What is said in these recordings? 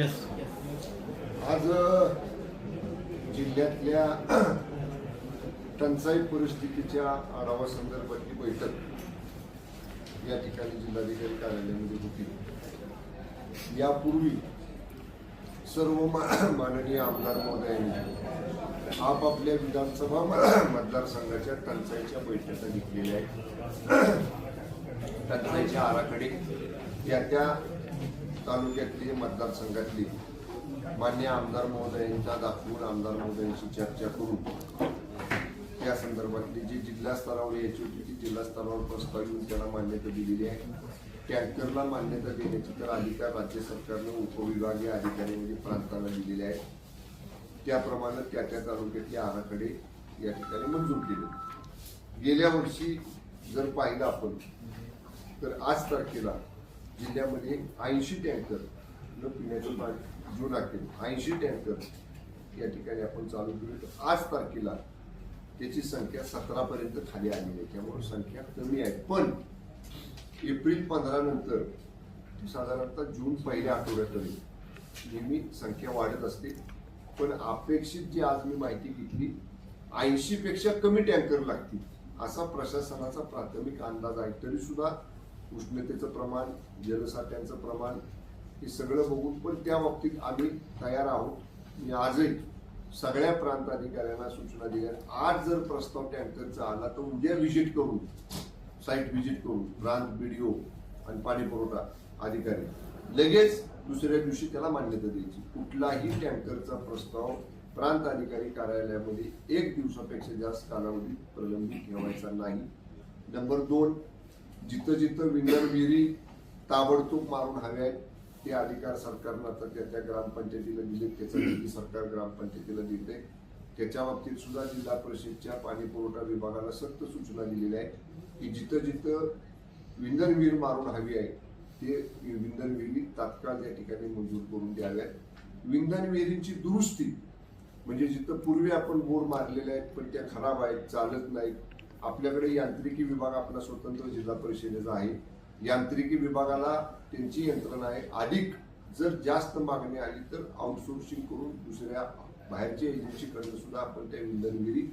आज जिल्ह्यातल्या टंचाई परिस्थितीच्या आढावा संदर्भातली बैठक या ठिकाणी जिल्हाधिकारी कार्यालयामध्ये होती। यापूर्वी सर्व माननीय आमदार महोदयांनी आपापल्या विधानसभा मतदारसंघाच्या टंचाईच्या बैठका घेतलेल्या आहेत। टंचाईच्या आराखडे त्या तालुक्यातली मतदारसंघातली मान्य आमदार महोदयांचा दाखवून आमदार महोदयांशी चर्चा करून या संदर्भातली जी जिल्हा स्तरावर यायची होती ती जिल्हा स्तरावर प्रस्ताव येऊन त्याला मान्यता दिलेली आहे। टँकरला मान्यता देण्याची तर अधिकार राज्य सरकारने उपविभागीय अधिकाऱ्यांनी प्रांताला दिलेले आहेत। त्याप्रमाणे त्या तालुक्यातले आराखडे या ठिकाणी मंजूर केले। गेल्या वर्षी जर पाहिलं आपण तर आज तारखेला जिल्ह्यामध्ये 80 टँकर न पिण्याचं पाणी जून अखेर 80 टँकर या ठिकाणी आपण चालू केले। आज तारखेला त्याची संख्या 17 पर्यंत खाली आली आहे, त्यामुळे संख्या कमी आहे। पण एप्रिल 15 नंतर साधारणतः जून पहिल्या आठवड्यापर्यंत नेहमी संख्या वाढत असते। पण अपेक्षित जी आज मी माहिती घेतली 80 पेक्षा कमी टँकर लागतील असा प्रशासनाचा प्राथमिक अंदाज आहे। तरी सुद्धा उष्णतेचं प्रमाण, जलसाठ्यांचं प्रमाण हे सगळं बघून पण त्या बाबतीत आम्ही तयार आहोत। मी आजही सगळ्या प्रांत अधिकाऱ्यांना सूचना दिल्या, आज जर प्रस्ताव टँकरचा आला तर उद्या व्हिजिट करून साईट व्हिजिट करून प्रांत बीडीओ आणि पाणी पुरवठा अधिकारी लगेच दुसऱ्या दिवशी त्याला मान्यता द्यायची। कुठलाही टँकरचा प्रस्ताव प्रांत अधिकारी कार्यालयामध्ये 1 दिवसापेक्षा जास्त कालावधी प्रलंबित ठेवायचा नाही। नंबर 2, जिथं जिथं विंगर विहिरी ताबडतोब मारून हवे आहेत ते अधिकार सरकारनं आता त्या ग्रामपंचायतीला दिले, त्याचा निधी सरकार ग्रामपंचायतीला देते। त्याच्या बाबतीत सुद्धा जिल्हा परिषदच्या पाणी पुरवठा विभागाला सक्त सूचना दिलेल्या आहेत की जिथं जिथं विंधन विहीर मारून हवी आहे ते विंधन विहिरी तात्काळ त्या ठिकाणी मंजूर करून द्याव्यात। विंधन विहिरींची दुरुस्ती म्हणजे जिथं पूर्वी आपण बोर मारलेले आहेत पण त्या खराब आहेत, चालत नाहीत, आपल्याकडे यांत्रिकी विभाग आपला स्वतंत्र जिल्हा परिषदेचा आहे, यांत्रिकी विभागाला त्यांची यंत्रणा आहे। अधिक जर जास्त मागणी आली तर आउटसोर्सिंग करून दुसऱ्या बाहेरच्या एजन्सीकडून सुद्धा आपण त्या विंधन विहिरी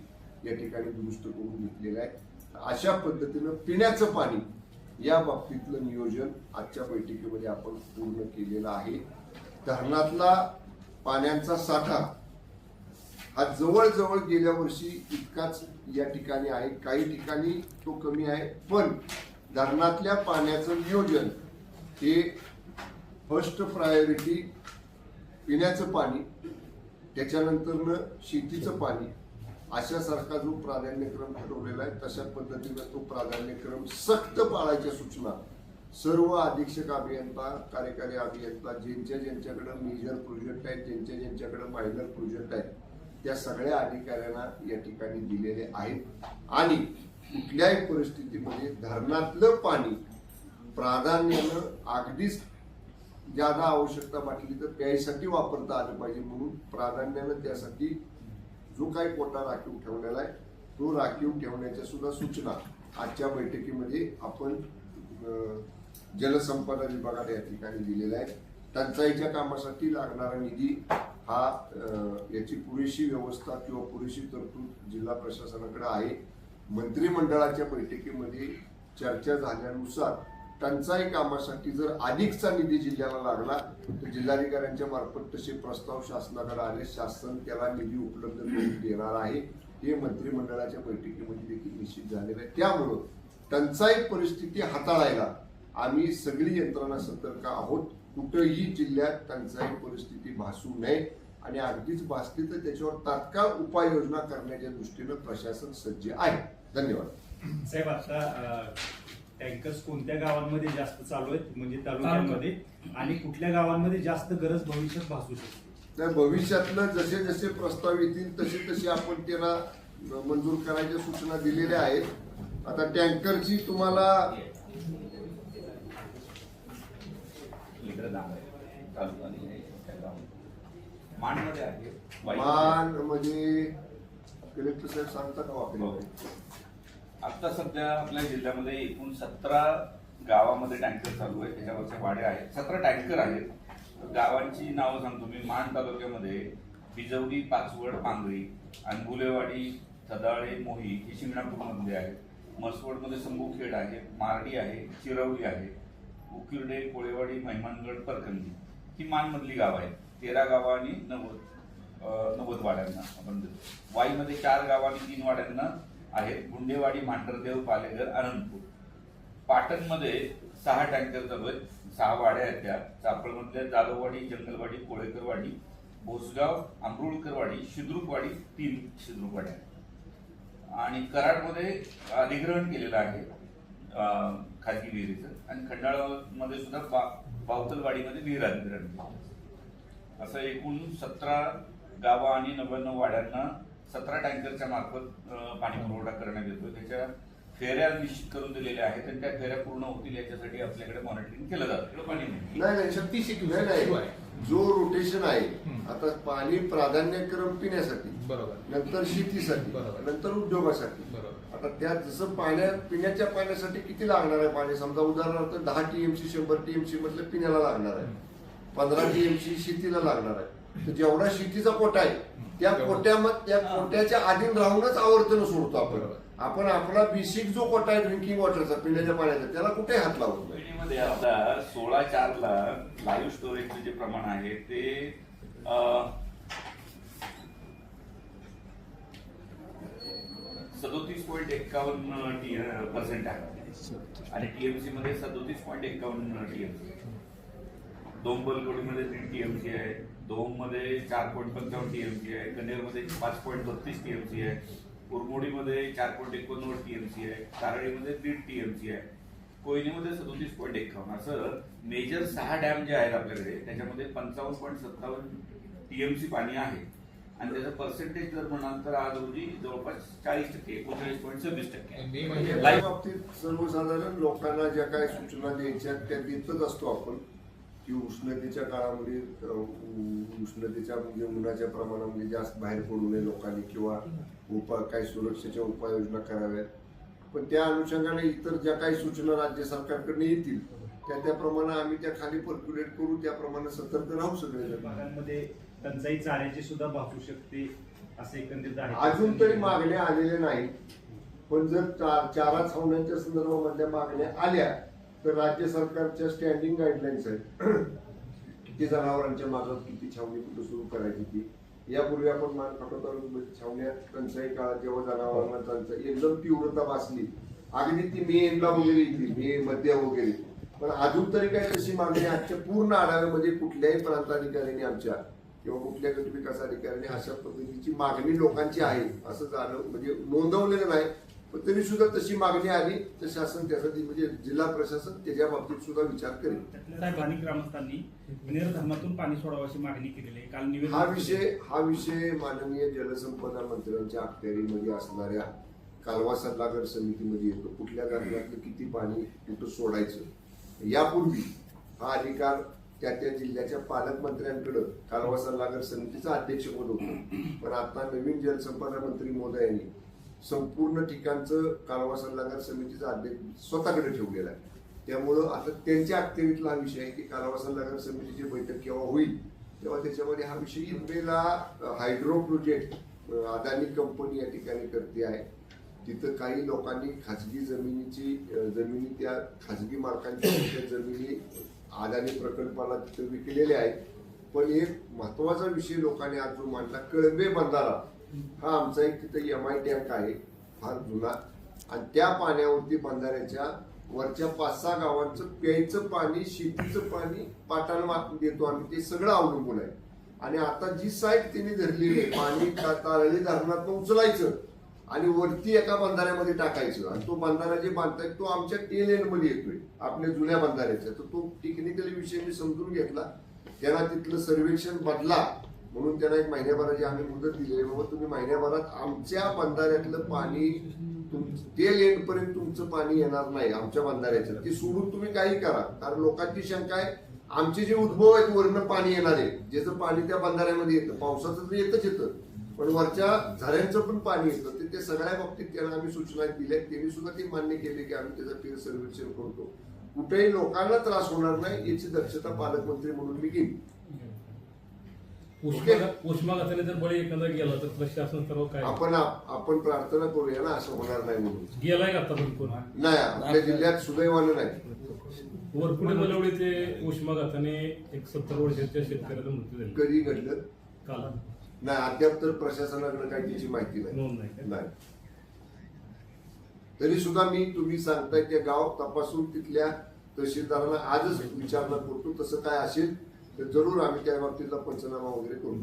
या ठिकाणी दुरुस्त करून घेतलेलं आहे। अशा पद्धतीनं पिण्याचं पाणी या बाबतीतलं नियोजन आजच्या बैठकीमध्ये आपण पूर्ण केलेलं आहे। धरणातला पाण्याचा साठा हा जवळजवळ गेल्या वर्षी इतकाच या ठिकाणी आहे, काही ठिकाणी तो कमी आहे। पण धरणातल्या पाण्याचं नियोजन हे फर्स्ट प्रायोरिटी पिण्याचं पाणी, त्याच्यानंतर शेतीचं पाणी अशासारखा जो प्राधान्यक्रम ठरवलेला आहे तशा पद्धतीनं तो प्राधान्यक्रम सक्त पाळायच्या सूचना सर्व अधीक्षक अभियंता, कार्यकारी अभियंता ज्यांच्याकडे मेजर प्रोजेक्ट आहेत, ज्यांच्याकडे मायनर प्रोजेक्ट आहेत त्या सगळ्या अधिकाऱ्यांना या ठिकाणी दिलेले आहेत। आणि कुठल्याही परिस्थितीमध्ये धरणातलं पाणी प्राधान्यानं अगदीच ज्यादा आवश्यकता वाटली तर प्यायसाठी वापरता आलं पाहिजे म्हणून प्राधान्यानं त्यासाठी जो काही कोटा राखीव ठेवलेला आहे तो राखीव ठेवण्याच्या सुद्धा सूचना आजच्या बैठकीमध्ये आपण जलसंपदा विभागाला या ठिकाणी दिलेला आहे। टंचाईच्या कामासाठी लागणारा निधी हा याची पुरेशी व्यवस्था किंवा पुरेशी तरतूद जिल्हा प्रशासनाकडे आहे। मंत्रिमंडळाच्या बैठकीमध्ये चर्चा झाल्यानुसार टंचाई कामासाठी जर अधिकचा निधी जिल्ह्याला लागला तर जिल्हाधिकाऱ्यांच्या मार्फत तसे प्रस्ताव शासनाकडे आले, शासन त्याला निधी उपलब्ध करून देणार आहे। हे मंत्रिमंडळाच्या बैठकीमध्ये देखील निश्चित झालेलं आहे। त्यामुळं टंचाई परिस्थिती हाताळायला आम्ही सगळी यंत्रणा सतर्क आहोत। कुठेही जिल्ह्यात टंचाई परिस्थिती भासू नये आणि अगदीच भासली तर त्याच्यावर तात्काळ उपाययोजना करण्याच्या दृष्टीनं प्रशासन सज्ज आहे। धन्यवाद साहेब। आता टँकर्स कोणत्या गावांमध्ये जास्त चालू आहेत म्हणजे तालुक्यांमध्ये, आणि कुठल्या गावांमध्ये जास्त गरज भविष्यात भासू शकते? तर भविष्यातलं जसे जसे प्रस्ताव येतील तसे तसे आपण त्याला मंजूर करायच्या सूचना दिलेल्या आहेत। आता टँकरची तुम्हाला मान म्हणजे कलेक्टर साहेब सांगता का वापरले? आता सध्या आपल्या जिल्ह्यामध्ये एकूण 17 गावामध्ये टँकर चालू आहे, त्याच्यावरचे वाडे आहेत, 17 टँकर आहेत। गावांची नावं सांगतो मी. माण तालुक्यामध्ये बिजवडी, पाचवड, पांगरी, अनगुलेवाडी, थदाळे, मोही ही शिंगणापूरमधले आहेत. मसवडमध्ये संभूखेड आहे, मारडी आहे, चिरवली आहे, उकिरडे, कोळेवाडी, महिमानगड, परकंदी ही मानमधली गावं आहेत. 13 गावं आणि 90 वाड्यांना आपण देतो. वाईमध्ये 4 गावं आणि 3 वाड्यांना आहेत. गुंडेवाडी, मांढरदेव, पालेघर, आनंदपूर. पाटणमध्ये 6 टँकर चालू आहेत, 6 वाड्या आहेत त्या. चापळमधल्या जाधववाडी, जंगलवाडी, कोळेकरवाडी, भोसगाव, अमरुळकरवाडी, शिद्रुकवाडी 3 शिद्रुकवाड्या आहेत. आणि कराडमध्ये अधिग्रहण केलेलं आहे खाजगी विहिरीचं. आणि खंडाळामध्ये सुद्धा बावतलवाडीमध्ये विहीर अधिग्रहण केलं. असं एकूण 17 गावं आणि 99 वाड्यांना 17 टँकरच्या मार्फत पाणी पुरवठा करण्यात येतो. त्याच्या फेऱ्या निश्चित करून दिलेल्या आहेत आणि त्या फेऱ्या पूर्ण होतील याच्यासाठी आपल्याकडे मॉनिटरिंग केलं जातं. पाणी नाही शक्ती शिकवे नाही. जो रोटेशन आहे, आता पाणी प्राधान्यक्रम पिण्यासाठी, नंतर शेतीसाठी, नंतर उद्योगासाठी. आता त्यात जसं पिण्याच्या पाण्यासाठी किती लागणार आहे पाणी, समजा उदाहरणार्थ 10 TMC 100 TMC म्हटलं पिण्याला लागणार आहे, 15 TMC शेतीला लागणार आहे. तर जेवढा शेतीचा कोटा आहे त्या कोट्याच्या अधीन राहूनच आवर्तन सोडतो आपण आपला बेसिक जो कोटा आहे ड्रिंकिंग वॉटरचा, पिण्याच्या पाण्याचा, त्याला कुठे हात लावत नाही. मध्ये आता 16/4 लाईव्ह स्टोरेजचे जे प्रमाण आहे ते 37.51% आहे आणि TMC मध्ये 37.51 TMC. दोंबलगोडीमध्ये 3 TMC आहे, दोममध्ये 4.55 TMC आहे, कन्हेरमध्ये 5.32 TMC आहे, उरमोडीमध्ये 4.89 TMC आहे, कारळीमध्ये 1.5 TMC आहे, कोयनेमध्ये 37.51. असं मेजर 6 डॅम जे आहेत आपल्याकडे त्याच्यामध्ये 55.57 TMC पाणी आहे. आणि त्याचं पर्सेंटेज जर म्हणाल तर आज रोजी जवळपास 40%, 39.26%. लाईव्ह बाबतीत सर्वसाधारण लोकांना ज्या काही सूचना द्यायच्या त्या देतच असतो आपण, की उष्णतेच्या काळामध्ये उष्णतेच्या म्हणजे उन्हाच्या प्रमाणामध्ये जास्त बाहेर पडू नये लोकांनी, किंवा काही सुरक्षेच्या उपाययोजना कराव्यात. पण त्या अनुषंगाने इतर ज्या काही सूचना राज्य सरकारकडे येतील त्याप्रमाणे आम्ही त्या खाली पर्क्युलेट करू, त्याप्रमाणे सतर्क राहू सगळे. भागांमध्ये टंचाई चाऱ्याची सुद्धा भासू शकते असे एकंदरीत आहे. अजून तरी मागण्या आलेल्या नाही, पण जर चारा छावण्यांच्या संदर्भामधल्या मागण्या आल्या तर राज्य सरकारच्या स्टँडिंग गाईडलाईन्स आहेत, किती जनावरांच्या मागात किती छावणी कुठं सुरू करायची ती. यापूर्वी आपण मानकाटा तालुक्यामध्ये छावण्या टंचाई काळात जेव्हा जनावरांना टंचाई एकदम तीव्रता भासली, अगदी ती मे एंडला वगैरे येतील, मे मध्ये वगैरे. पण अजून तरी काही तशी मागणी आजच्या पूर्ण आढाव्यामध्ये कुठल्याही प्रांताधिकाऱ्यांनी आमच्या किंवा कुठल्या गट विकास अधिकाऱ्यांनी अशा पद्धतीची मागणी लोकांची आहे असं जाणव म्हणजे नोंदवलेलं नाही. पण तरी सुद्धा तशी मागणी आली तर शासन त्यासाठी म्हणजे जिल्हा प्रशासन त्याच्या बाबतीत सुद्धा विचार करेल. स्थानिक ग्रामस्थांनी विनेर धरणातून पाणी सोडावं अशी मागणी केलेली आहे. काल हा विषय माननीय जलसंपदा मंत्र्यांच्या अखत्यारीमध्ये असणाऱ्या कालवा सल्लागार समितीमध्ये येतो. कुठल्या धरणातलं किती पाणी कुठं सोडायचं यापूर्वी हा अधिकार त्या जिल्ह्याच्या पालकमंत्र्यांकडे कालवा सल्लागार समितीचं अध्यक्षपद होतं. पण आता नवीन जलसंपदा मंत्री महोदयांनी संपूर्ण ठिकाणचं कालवा सल्लागार समितीचा अध्यक्ष स्वतःकडे ठेवलेला आहे. त्यामुळं आता त्यांच्या अखत्यारीतला हा विषय आहे की कालवा सल्लागार समितीची बैठक केव्हा होईल तेव्हा त्याच्यामध्ये हा विषय इथला हायड्रो प्रोजेक्ट अदानी कंपनी या ठिकाणी करते आहे. तिथं काही लोकांनी खाजगी जमिनी त्या खाजगी मालकांच्या जमिनी अदानी प्रकल्पाला तिथं विकलेल्या आहेत. पण एक महत्वाचा विषय लोकांनी आज जो मांडला, कळंबे बंधारा हा आमचा एक तिथं MI टँक आहे फार जुना, आणि त्या पाण्यावरती बंधाऱ्याच्या वरच्या 5-6 गावांचं प्यायचं पाणी, शेतीचं पाणी पाटाला देतो आम्ही, ते सगळं अवलंबून आहे. आणि आता जी साईट त्यांनी धरलेली आहे पाणी तारळी धरणात उचलायचं आणि वरती एका बंधाऱ्यामध्ये टाकायचं, आणि तो बंधारा जे बांधतायत तो आमच्या टेल एंड मध्ये येतोय आपल्या जुन्या बंधाऱ्याचा. तर तो टेक्निकली विषय मी समजून घेतला, त्यांना तिथलं सर्वेक्षण बदला म्हणून त्यांना 1 महिन्याभराची आम्ही मुदत दिली. बाबा तुम्ही महिन्याभरात आमच्या बंधाऱ्यातलं पाणी तेल एंड पर्यंत तुमचं पाणी येणार नाही आमच्या बंधाऱ्याचं, ते सोडून तुम्ही काही करा. कारण लोकांची शंका आहे आमचे जे उद्भव आहेत वरनं पाणी येणार आहे, ज्याचं पाणी त्या बंधाऱ्यामध्ये येतं, पावसाचं तर येतं पण वरच्या झऱ्यांचं पण पाणी येतं. ते सगळ्या बाबतीत त्यांना आम्ही सूचना दिल्या, त्यांनी सुद्धा ते मान्य केले की आम्ही त्याचं फेर सर्वेक्षण करतो. कुठेही लोकांना त्रास होणार नाही याची दक्षता पालकमंत्री म्हणून मी घेईन. उष्माघाताने जर बळी एखादा गेला तर प्रशासन सर्व काय आपण प्रार्थना करूया ना असं होणार नाही म्हणून. गेलाय का आता पण कोण नाही आपल्या जिल्ह्यात सुदैवानं नाही. वरपुडे मलवडे ते उष्माघाताने एक 70 वर्षाच्या शेतकऱ्याला मृत्यू झाला. कधी घडलं काल नाही, अद्याप तर प्रशासनाकडे काही त्याची माहिती नोंद नाही का? नाही. तरी सुद्धा मी तुम्ही सांगताय ते गाव तपासून तिथल्या तहसीलदारांना आजच विचारणा करतो. तसं काय असेल तर जरूर आम्ही त्या बाबतीतला पंचनामा वगैरे करू.